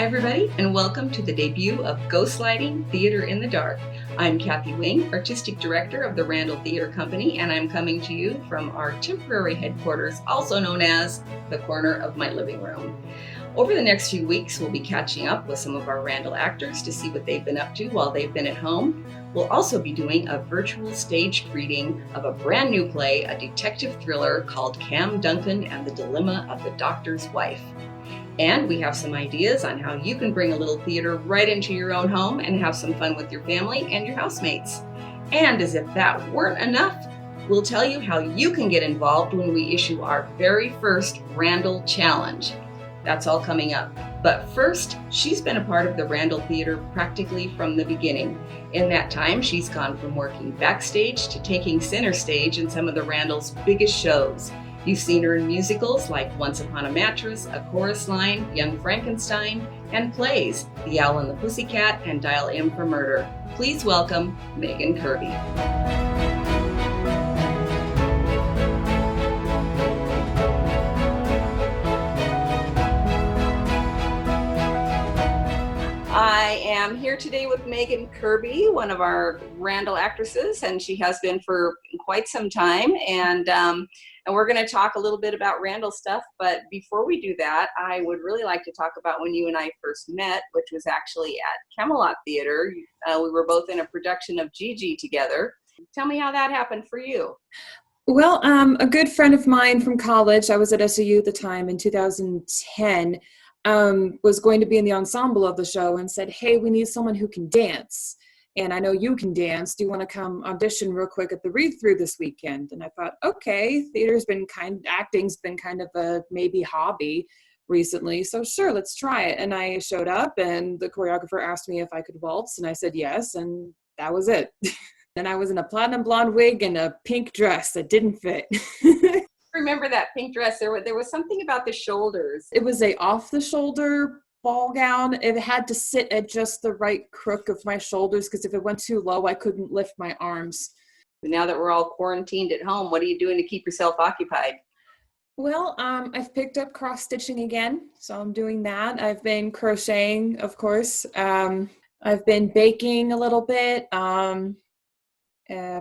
Hi, everybody, and welcome to the debut of Ghostlighting Theater in the Dark. I'm Kathy Wing, Artistic Director of the Randall Theater Company, and I'm coming to you from our temporary headquarters, also known as the corner of my living room. Over the next few weeks, we'll be catching up with some of our Randall actors to see what they've been up to while they've been at home. We'll also be doing a virtual staged reading of a brand new play, a detective thriller called Kam Duncan and the Dilemma of the Doctor's Wife. And we have some ideas on how you can bring a little theater right into your own home and have some fun with your family and your housemates. And as if that weren't enough, we'll tell you how you can get involved when we issue our very first Randall Challenge. That's all coming up. But first, she's been a part of the Randall Theater practically from the beginning. In that time, she's gone from working backstage to taking center stage in some of the Randall's biggest shows. You've seen her in musicals like Once Upon a Mattress, A Chorus Line, Young Frankenstein, and plays The Owl and the Pussycat and Dial M for Murder. Please welcome Meagan Kirby. I am here today with Meagan Kirby, one of our Randall actresses, and she has been for quite some time. And we're going to talk a little bit about Randall stuff. But before we do that, I would really like to talk about when you and I first met, which was actually at Camelot Theater. We were both in a production of Gigi together. Tell me how that happened for you. Well, a good friend of mine from college, I was at SAU at the time in 2010, was going to be in the ensemble of the show and said, hey, we need someone who can dance. And I know you can dance. Do you want to come audition real quick at the read-through this weekend? And I thought, okay, acting's been kind of a maybe hobby recently. So sure, let's try it. And I showed up and the choreographer asked me if I could waltz and I said yes. And that was it. And I was in a platinum blonde wig and a pink dress that didn't fit. Remember that pink dress? There was something about the shoulders. It was a off-the-shoulder ball gown. It had to sit at just the right crook of my shoulders because if it went too low, I couldn't lift my arms. Now that we're all quarantined at home, what are you doing to keep yourself occupied? Well, I've picked up cross-stitching again, so I'm doing that. I've been crocheting, of course. I've been baking a little bit.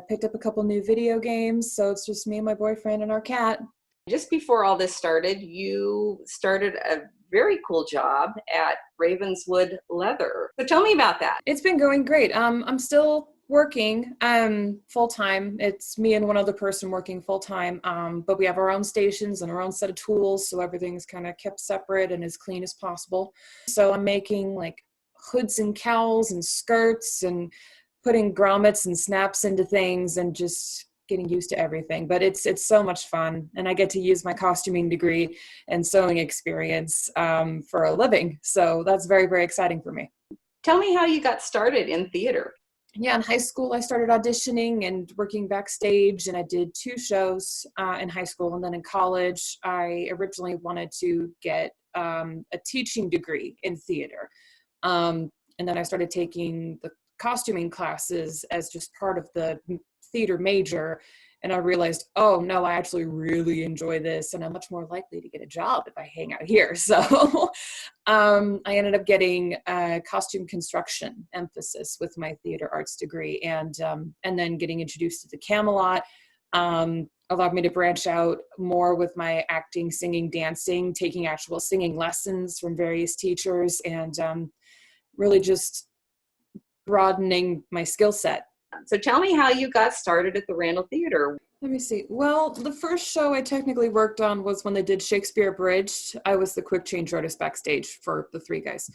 Picked up a couple new video games, so it's just me and my boyfriend and our cat. Just before all this started, you started a very cool job at Ravenswood Leather. So tell me about that. It's been going great. I'm still working full-time. It's me and one other person working full-time, but we have our own stations and our own set of tools, so everything's kind of kept separate and as clean as possible. So I'm making like hoods and cowls and skirts and putting grommets and snaps into things and just getting used to everything. But it's so much fun. And I get to use my costuming degree and sewing experience for a living. So that's very, very exciting for me. Tell me how you got started in theater. Yeah, in high school, I started auditioning and working backstage, and I did 2 shows in high school. And then in college, I originally wanted to get a teaching degree in theater. And then I started taking the costuming classes as just part of the theater major, and I realized, oh no, I actually really enjoy this and I'm much more likely to get a job if I hang out here. So I ended up getting a costume construction emphasis with my theater arts degree, and then getting introduced to the Camelot allowed me to branch out more with my acting, singing, dancing, taking actual singing lessons from various teachers, and really just broadening my skill set. So tell me how you got started at the Randall Theater. Let me see. Well, the first show I technically worked on was when they did Shakespeare Abridged. I was the quick change artist backstage for the 3 guys.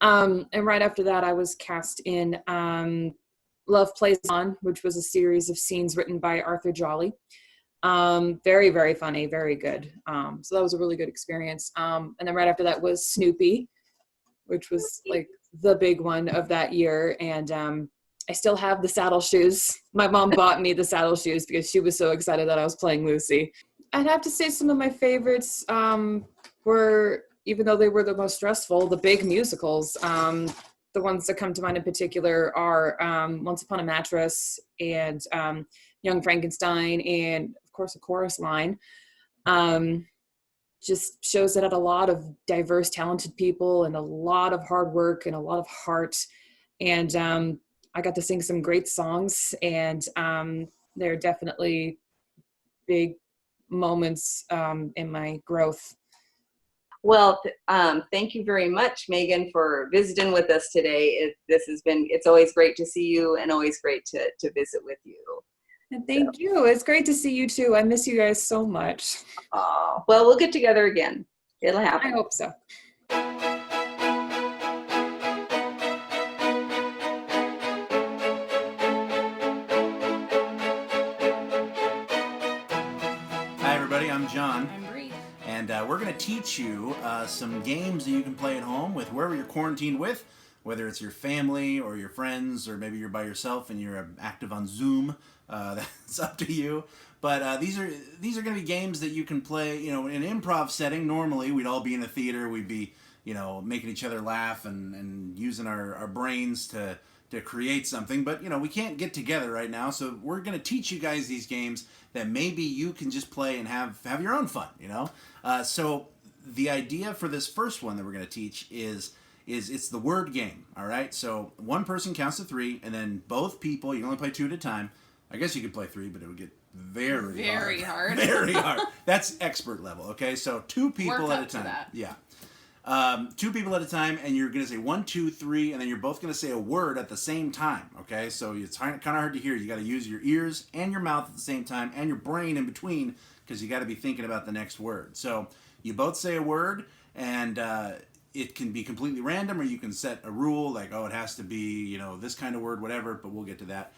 And right after that, I was cast in Love Plays On, which was a series of scenes written by Arthur Jolly. Very, very funny, very good. So that was a really good experience. And then right after that was Snoopy, which was like the big one of that year. And I still have the saddle shoes. My mom bought me the saddle shoes because she was so excited that I was playing Lucy. I'd have to say some of my favorites were, even though they were the most stressful, the big musicals. The ones that come to mind in particular are Once Upon a Mattress and Young Frankenstein and, of course, A Chorus Line. just shows that had a lot of diverse, talented people and a lot of hard work and a lot of heart. And I got to sing some great songs, and they're definitely big moments in my growth. Well, thank you very much, Meagan, for visiting with us today. It's always great to see you and always great to visit with you. And thank you. It's great to see you too. I miss you guys so much. Well, we'll get together again. It'll happen. I hope so. Hi, everybody. I'm John. I'm Bree. And we're going to teach you some games that you can play at home with whoever you're quarantined with, whether it's your family or your friends, or maybe you're by yourself and you're active on Zoom. That's up to you. But these are going to be games that you can play, in an improv setting. Normally, we'd all be in a theater. We'd be, making each other laugh and using our brains to create something. But, we can't get together right now. So we're going to teach you guys these games that maybe you can just play and have your own fun, So the idea for this first one that we're going to teach is it's the word game, all right? So one person counts to 3, and then both people, you can only play 2 at a time. I guess you could play 3, but it would get very hard. Very hard. That's expert level, okay? So 2 people at a time. Yeah. 2 people at a time, and you're going to say 1, 2, 3, and then you're both going to say a word at the same time, okay? So it's kind of hard to hear. You got to use your ears and your mouth at the same time, and your brain in between, because you got to be thinking about the next word. So you both say a word, and it can be completely random, or you can set a rule like, it has to be, this kind of word, whatever, but we'll get to that.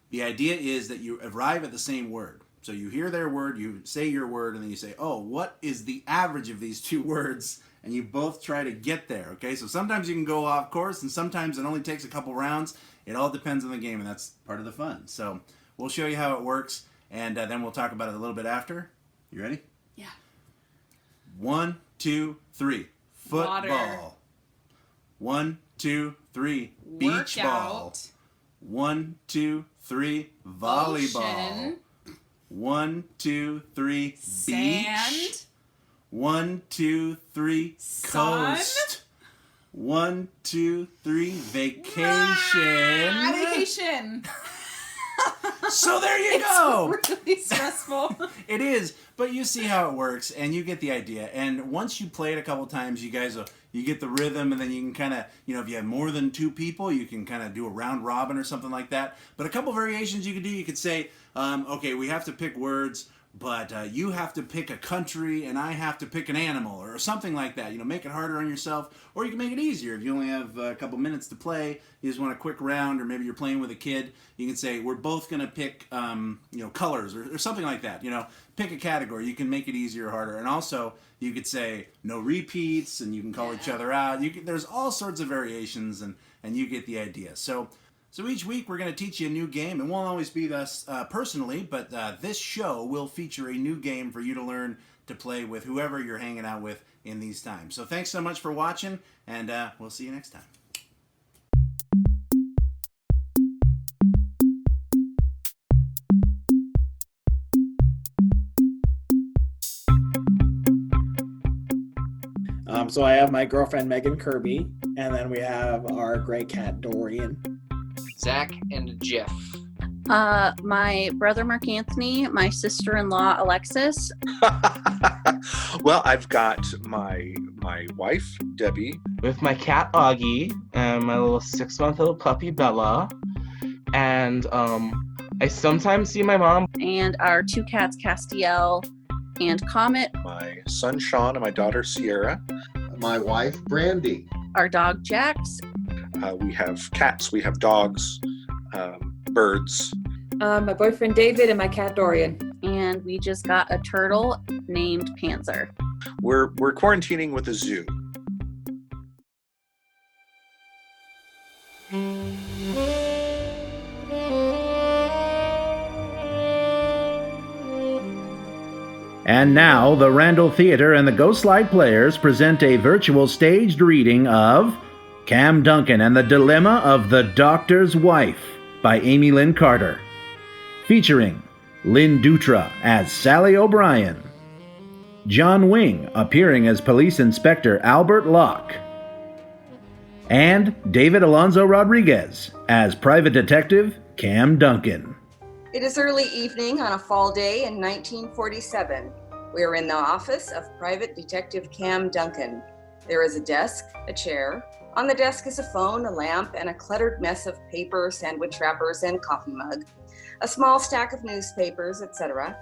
The idea is that you arrive at the same word. So you hear their word, you say your word, and then you say, what is the average of these 2 words? And you both try to get there, okay? So sometimes you can go off course, and sometimes it only takes a couple rounds. It all depends on the game, and that's part of the fun. So we'll show you how it works, and then we'll talk about it a little bit after. You ready? Yeah. 1, 2, 3. Football. Water. 1, 2, 3. Beach ball. Workout. 1, 2, 3. Volleyball. Ocean. 1, 2, 3. Sand. Beach. 1, 2, 3. Sun. Coast. 1, 2, 3. Vacation. Vacation. So there you go. It's really stressful. It is, but you see how it works, and you get the idea. And once you play it a couple times, you guys you get the rhythm, and then you can kind of, if you have more than 2 people, you can kind of do a round robin or something like that. But a couple variations you could do, you could say, okay, we have to pick words, but you have to pick a country, and I have to pick an animal, or something like that. Make it harder on yourself, or you can make it easier. If you only have a couple minutes to play, you just want a quick round, or maybe you're playing with a kid, you can say, we're both going to pick, colors, or something like that. Pick a category. You can make it easier or harder. And also, you could say, no repeats, and you can call each other out. There's all sorts of variations, and you get the idea. So each week we're going to teach you a new game. It won't always be us personally, but this show will feature a new game for you to learn to play with whoever you're hanging out with in these times. So thanks so much for watching, and we'll see you next time. So I have my girlfriend Meagan Kirby, and then we have our gray cat Dorian. Zach and Jeff. My brother Mark Anthony, my sister-in-law Alexis. Well, I've got my wife Debbie, With my cat Augie and my little 6-month-old puppy Bella. And I sometimes see my mom. And our 2 cats, Castiel and Comet. my son Sean, and my daughter Sierra. My wife, Brandy. Our dog, Jax. We have cats, we have dogs, birds. My boyfriend David and my cat Dorian. And we just got a turtle named Panzer. We're quarantining with a zoo. And now, the Randall Theater and the Ghostlight Players present a virtual staged reading of Kam Duncan and the Dilemma of the Doctor's Wife by Amy Lynn Carter, featuring Lynn Dutra as Sally O'Brien, John Wing appearing as Police Inspector Albert Locke, and David Alonso Rodriguez as Private Detective Kam Duncan. It is early evening on a fall day in 1947. We are in the office of Private Detective Kam Duncan. There is a desk, a chair. On the desk is a phone, a lamp, and a cluttered mess of paper, sandwich wrappers, and coffee mug. A small stack of newspapers, etc.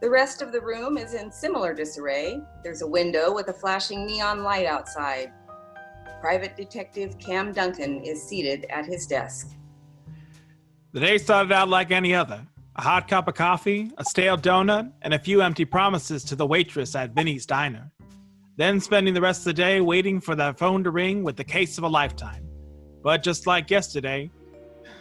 The rest of the room is in similar disarray. There's a window with a flashing neon light outside. Private Detective Kam Duncan is seated at his desk. The day started out like any other. A hot cup of coffee, a stale donut, and a few empty promises to the waitress at Vinny's Diner. Then spending the rest of the day waiting for the phone to ring with the case of a lifetime. But just like yesterday,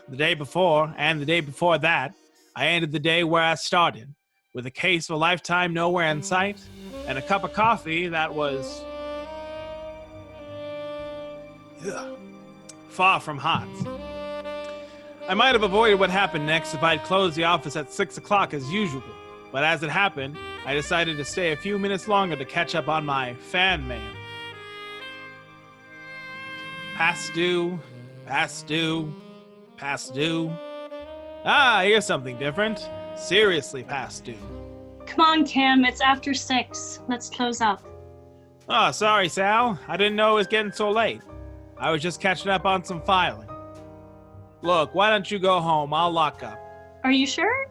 the day before, and the day before that, I ended the day where I started, with a case of a lifetime nowhere in sight, and a cup of coffee that was far from hot. I might have avoided what happened next if I'd closed the office at 6 o'clock as usual, but as it happened, I decided to stay a few minutes longer to catch up on my fan mail. Past due, past due, past due. Ah, here's something different. Seriously past due. Come on, Kam, it's after 6. Let's close up. Oh, sorry, Sal. I didn't know it was getting so late. I was just catching up on some filing. Look, why don't you go home? I'll lock up. Are you sure?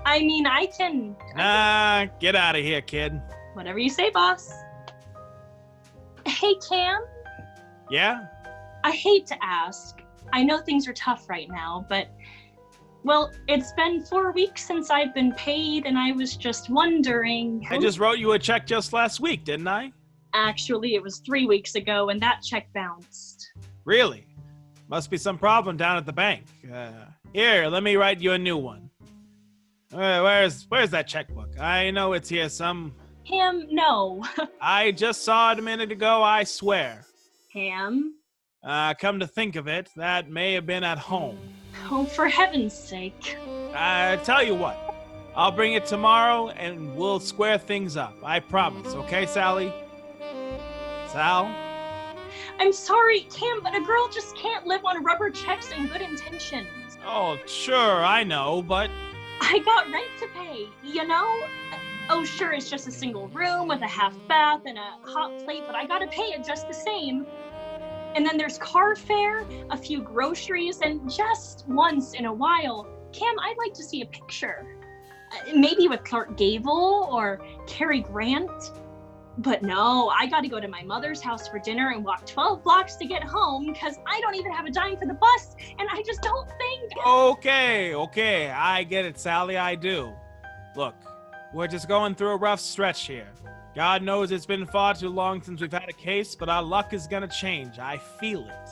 I mean, I can... Nah, get out of here, kid. Whatever you say, boss. Hey, Kam? Yeah? I hate to ask. I know things are tough right now, but... Well, it's been 4 weeks since I've been paid, and I was just wondering... I just wrote you a check just last week, didn't I? Actually, it was 3 weeks ago, and that check bounced. Really? Must be some problem down at the bank. Here, let me write you a new one. Where's that checkbook? I know it's here some... Kam, no. I just saw it a minute ago, I swear. Kam? Come to think of it, that may have been at home. Oh, for heaven's sake. Tell you what, I'll bring it tomorrow and we'll square things up. I promise, okay, Sally? Sal? I'm sorry, Kam, but a girl just can't live on rubber checks and good intentions. Oh, sure, I know, but... I got rent to pay, you know? Oh, sure, it's just a single room with a half bath and a hot plate, but I gotta pay it just the same. And then there's car fare, a few groceries, and just once in a while, Kam, I'd like to see a picture. Maybe with Clark Gable or Cary Grant. But no, I gotta go to my mother's house for dinner and walk 12 blocks to get home because I don't even have a dime for the bus, and I just don't think... Okay, I get it, Sally, I do. Look, we're just going through a rough stretch here. God knows it's been far too long since we've had a case, but our luck is gonna change. I feel it.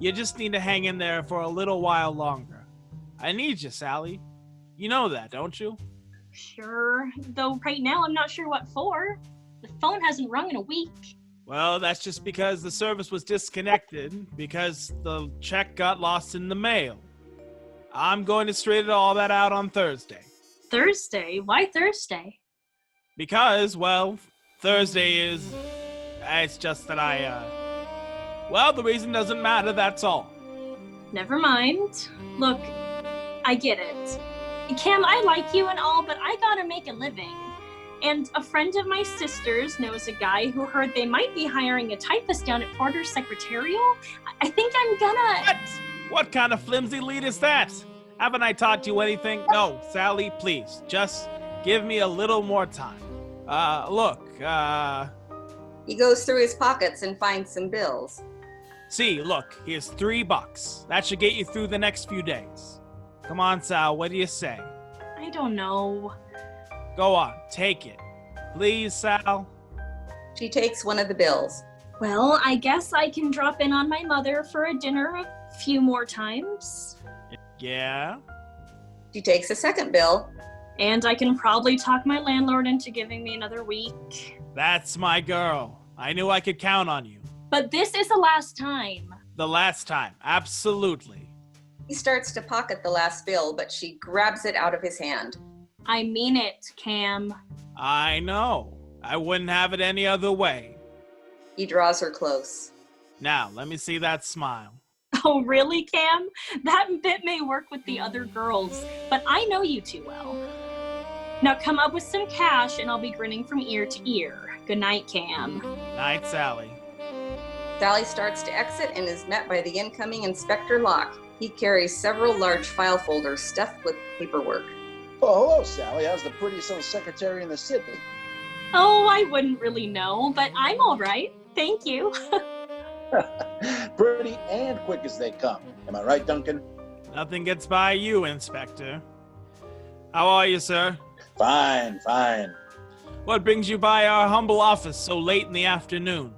You just need to hang in there for a little while longer. I need you, Sally. You know that, don't you? Sure, though right now I'm not sure what for. The phone hasn't rung in a week. Well, that's just because the service was disconnected, because the check got lost in the mail. I'm going to straighten all that out on Thursday. Thursday? Why Thursday? Because, well, Thursday is... It's just that well, the reason doesn't matter, that's all. Never mind. Look, I get it. Kam, I like you and all, but I gotta make a living. And a friend of my sister's knows a guy who heard they might be hiring a typist down at Porter's Secretarial. I think I'm gonna... What kind of flimsy lead is that? Haven't I taught you anything? No, Sally, please, just give me a little more time. Look, He goes through his pockets and finds some bills. See, look, here's $3. That should get you through the next few days. Come on, Sal, what do you say? I don't know. Go on, take it. Please, Sal. She takes one of the bills. Well, I guess I can drop in on my mother for a dinner a few more times. Yeah? She takes a second bill. And I can probably talk my landlord into giving me another week. That's my girl. I knew I could count on you. But this is the last time. The last time, absolutely. He starts to pocket the last bill, but she grabs it out of his hand. I mean it, Kam. I know. I wouldn't have it any other way. He draws her close. Now, let me see that smile. Oh, really, Kam? That bit may work with the other girls, but I know you too well. Now come up with some cash and I'll be grinning from ear to ear. Good night, Kam. Night, Sally. Sally starts to exit and is met by the incoming Inspector Locke. He carries several large file folders stuffed with paperwork. Oh, hello, Sally. How's the prettiest little secretary in the city? Oh, I wouldn't really know, but I'm all right. Thank you. Pretty and quick as they come. Am I right, Duncan? Nothing gets by you, Inspector. How are you, sir? Fine, fine. What brings you by our humble office so late in the afternoon?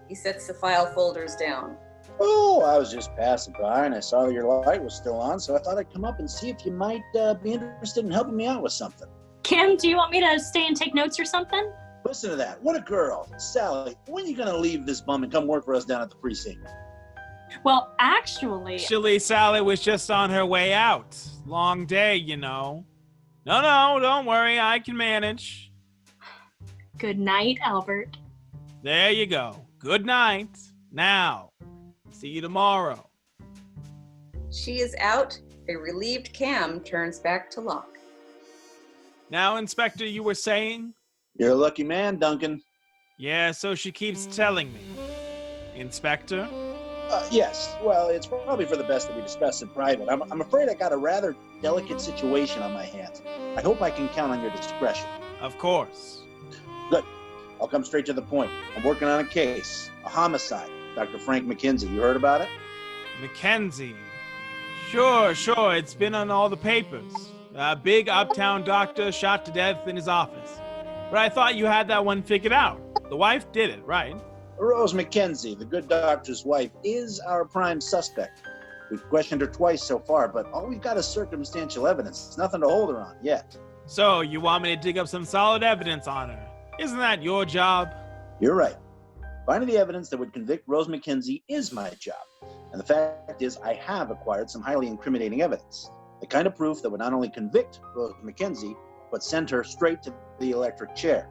He sets the file folders down. Oh, I was just passing by and I saw that your light was still on, so I thought I'd come up and see if you might be interested in helping me out with something. Kam, do you want me to stay and take notes or something? Listen to that. What a girl. Sally, when are you going to leave this bum and come work for us down at the precinct? Well, actually, Sally was just on her way out. Long day, you know. No, don't worry. I can manage. Good night, Albert. There you go. Good night. Now, see you tomorrow. She is out. A relieved Kam turns back to Locke. Now, Inspector, you were saying? You're a lucky man, Duncan. Yeah, so she keeps telling me. Inspector? Yes. Well, it's probably for the best that we discuss in private. I'm afraid I got a rather delicate situation on my hands. I hope I can count on your discretion. Of course. Good. I'll come straight to the point. I'm working on a case. A homicide. Dr. Frank McKenzie. You heard about it? McKenzie? Sure. It's been on all the papers. A big uptown doctor shot to death in his office. But I thought you had that one figured out. The wife did it, right? Rose McKenzie, the good doctor's wife, is our prime suspect. We've questioned her twice so far, but all we've got is circumstantial evidence. It's nothing to hold her on yet. So, you want me to dig up some solid evidence on her? Isn't that your job? You're right. Finding the evidence that would convict Rose McKenzie is my job. And the fact is, I have acquired some highly incriminating evidence. The kind of proof that would not only convict Rose McKenzie, but send her straight to the electric chair.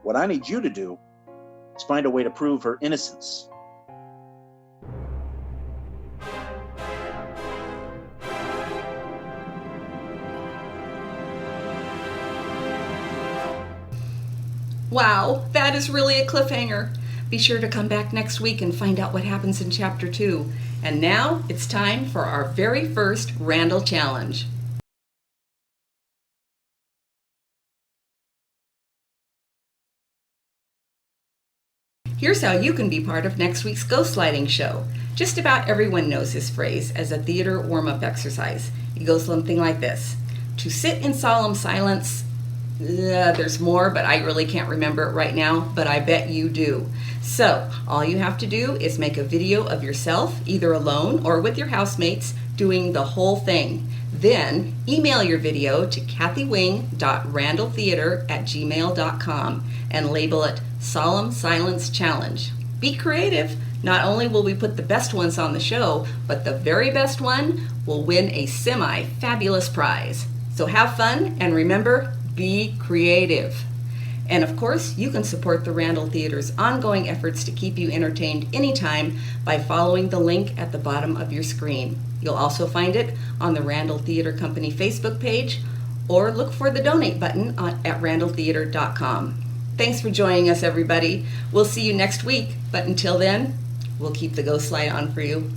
What I need you to do is find a way to prove her innocence. Wow, that is really a cliffhanger. Be sure to come back next week and find out what happens in Chapter 2. And now it's time for our very first Randall Challenge. Here's how you can be part of next week's Ghostlighting show. Just about everyone knows this phrase as a theater warm-up exercise. It goes something like this. To sit in solemn silence. There's more, but I really can't remember it right now, but I bet you do. So, all you have to do is make a video of yourself, either alone or with your housemates, doing the whole thing. Then, email your video to kathywing.randalltheater@gmail.com and label it Solemn Silence Challenge. Be creative. Not only will we put the best ones on the show, but the very best one will win a semi-fabulous prize. So have fun, and remember, be creative. And of course, you can support the Randall Theater's ongoing efforts to keep you entertained anytime by following the link at the bottom of your screen. You'll also find it on the Randall Theater Company Facebook page, or look for the donate button at randalltheater.com. Thanks for joining us, everybody. We'll see you next week, but until then, we'll keep the ghost light on for you.